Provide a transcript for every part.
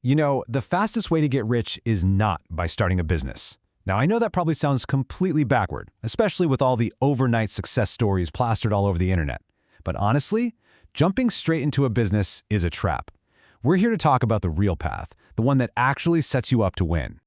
You know, the fastest way to get rich is not by starting a business. Now, I know that probably sounds completely backward, especially with all the overnight success stories plastered all over the internet. But honestly, jumping straight into a business is a trap. We're here to talk about the real path, the one that actually sets you up to win.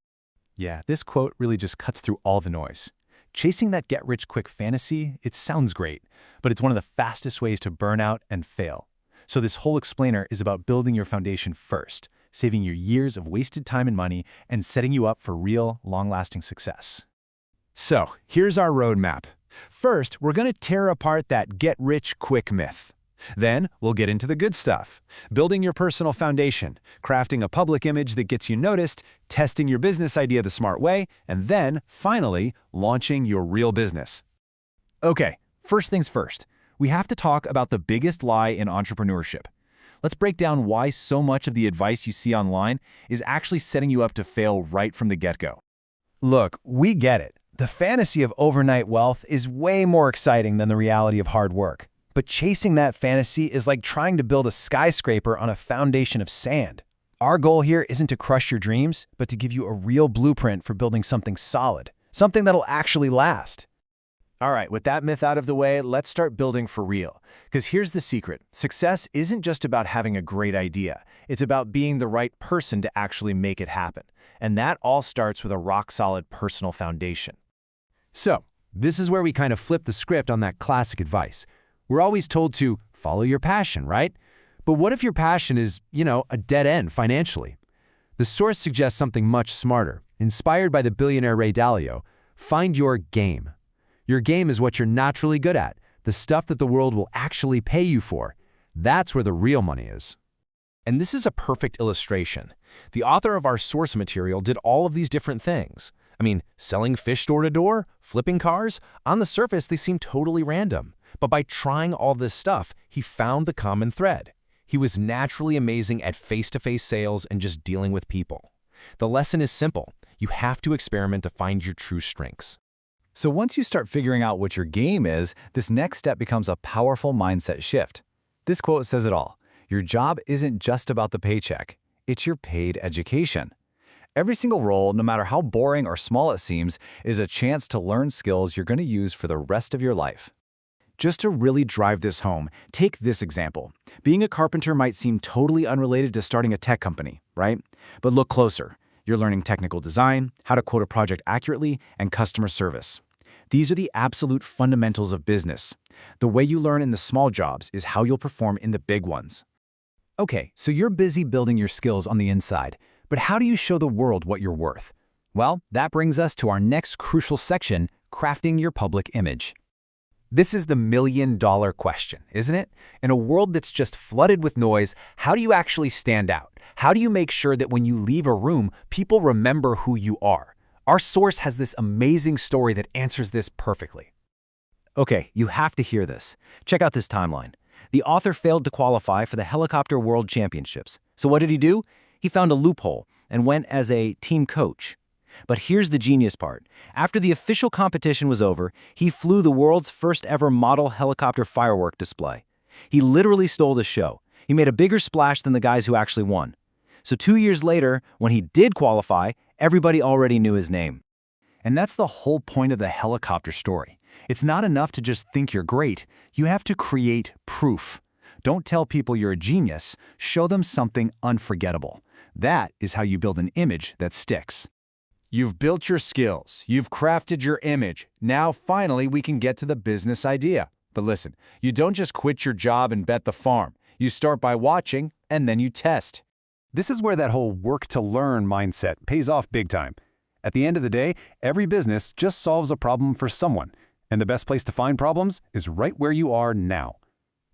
Yeah, this quote really just cuts through all the noise. Chasing that get-rich-quick fantasy, it sounds great, but it's one of the fastest ways to burn out and fail. So this whole explainer is about building your foundation first, saving your years of wasted time and money, and setting you up for real, long-lasting success. So, here's our roadmap. First, we're going to tear apart that get-rich-quick myth. Then, we'll get into the good stuff. Building your personal foundation, crafting a public image that gets you noticed, testing your business idea the smart way, and then, finally, launching your real business. Okay, first things first. We have to talk about the biggest lie in entrepreneurship. Let's break down why so much of the advice you see online is actually setting you up to fail right from the get-go. Look, we get it. The fantasy of overnight wealth is way more exciting than the reality of hard work. But chasing that fantasy is like trying to build a skyscraper on a foundation of sand. Our goal here isn't to crush your dreams, but to give you a real blueprint for building something solid, something that'll actually last. All right, with that myth out of the way, let's start building for real. Because here's the secret. Success isn't just about having a great idea. It's about being the right person to actually make it happen. And that all starts with a rock-solid personal foundation. So, this is where we kind of flip the script on that classic advice. We're always told to follow your passion, right? But what if your passion is, a dead end financially? The source suggests something much smarter. Inspired by the billionaire Ray Dalio, find your game. Your game is what you're naturally good at, the stuff that the world will actually pay you for. That's where the real money is. And this is a perfect illustration. The author of our source material did all of these different things. Selling fish door to door, flipping cars, on the surface they seem totally random. But by trying all this stuff, he found the common thread. He was naturally amazing at face-to-face sales and just dealing with people. The lesson is simple. You have to experiment to find your true strengths. So once you start figuring out what your game is, this next step becomes a powerful mindset shift. This quote says it all. Your job isn't just about the paycheck. It's your paid education. Every single role, no matter how boring or small it seems, is a chance to learn skills you're going to use for the rest of your life. Just to really drive this home, take this example. Being a carpenter might seem totally unrelated to starting a tech company, right? But look closer. You're learning technical design, how to quote a project accurately, and customer service. These are the absolute fundamentals of business. The way you learn in the small jobs is how you'll perform in the big ones. Okay, so you're busy building your skills on the inside, but how do you show the world what you're worth? Well, that brings us to our next crucial section, crafting your public image. This is the million-dollar question, isn't it? In a world that's just flooded with noise, how do you actually stand out? How do you make sure that when you leave a room, people remember who you are? Our source has this amazing story that answers this perfectly. Okay, you have to hear this. Check out this timeline. The author failed to qualify for the Helicopter World Championships. So what did he do? He found a loophole and went as a team coach. But here's the genius part. After the official competition was over, he flew the world's first ever model helicopter firework display. He literally stole the show. He made a bigger splash than the guys who actually won. So 2 years later, when he did qualify, everybody already knew his name. And that's the whole point of the helicopter story. It's not enough to just think you're great. You have to create proof. Don't tell people you're a genius. Show them something unforgettable. That is how you build an image that sticks. You've built your skills. You've crafted your image. Now, finally, we can get to the business idea. But listen, you don't just quit your job and bet the farm. You start by watching, and then you test. This is where that whole work-to-learn mindset pays off big time. At the end of the day, every business just solves a problem for someone, and the best place to find problems is right where you are now.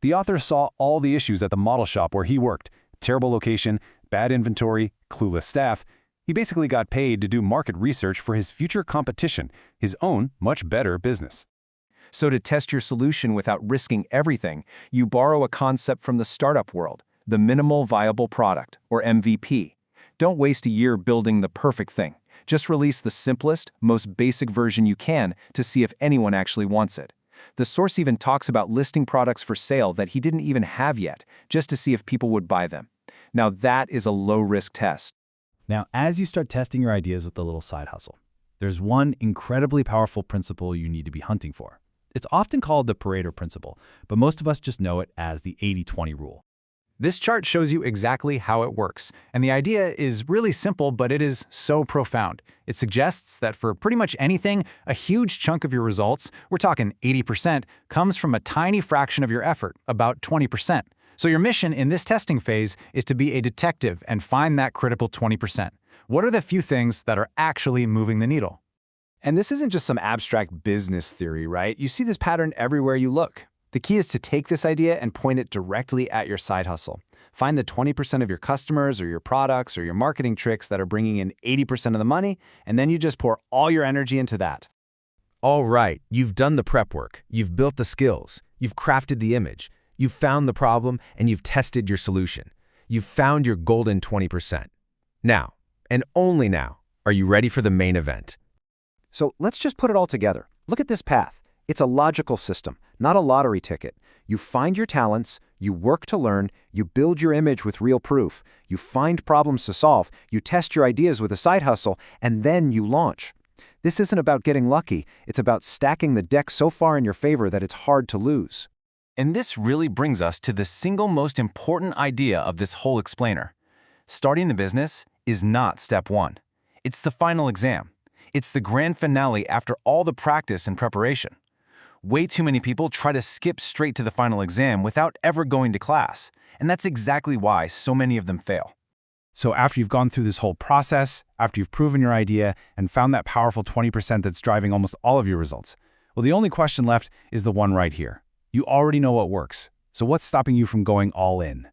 The author saw all the issues at the model shop where he worked: terrible location, bad inventory, clueless staff. He basically got paid to do market research for his future competition, his own much better business. So to test your solution without risking everything, you borrow a concept from the startup world, the minimal viable product, or MVP. Don't waste a year building the perfect thing. Just release the simplest, most basic version you can to see if anyone actually wants it. The source even talks about listing products for sale that he didn't even have yet, just to see if people would buy them. Now that is a low-risk test. Now, as you start testing your ideas with a little side hustle, there's one incredibly powerful principle you need to be hunting for. It's often called the Pareto principle, but most of us just know it as the 80-20 rule. This chart shows you exactly how it works, and the idea is really simple, but it is so profound. It suggests that for pretty much anything, a huge chunk of your results, we're talking 80%, comes from a tiny fraction of your effort, about 20%. So your mission in this testing phase is to be a detective and find that critical 20%. What are the few things that are actually moving the needle? And this isn't just some abstract business theory, right? You see this pattern everywhere you look. The key is to take this idea and point it directly at your side hustle. Find the 20% of your customers or your products or your marketing tricks that are bringing in 80% of the money, and then you just pour all your energy into that. All right, you've done the prep work, you've built the skills, you've crafted the image, you've found the problem, and you've tested your solution. You've found your golden 20%. Now, and only now, are you ready for the main event? So let's just put it all together. Look at this path. It's a logical system, not a lottery ticket. You find your talents, you work to learn, you build your image with real proof, you find problems to solve, you test your ideas with a side hustle, and then you launch. This isn't about getting lucky, it's about stacking the deck so far in your favor that it's hard to lose. And this really brings us to the single most important idea of this whole explainer. Starting the business is not step one. It's the final exam. It's the grand finale after all the practice and preparation. Way too many people try to skip straight to the final exam without ever going to class, and that's exactly why so many of them fail. So after you've gone through this whole process, after you've proven your idea and found that powerful 20% that's driving almost all of your results, well, the only question left is the one right here. You already know what works, so what's stopping you from going all in?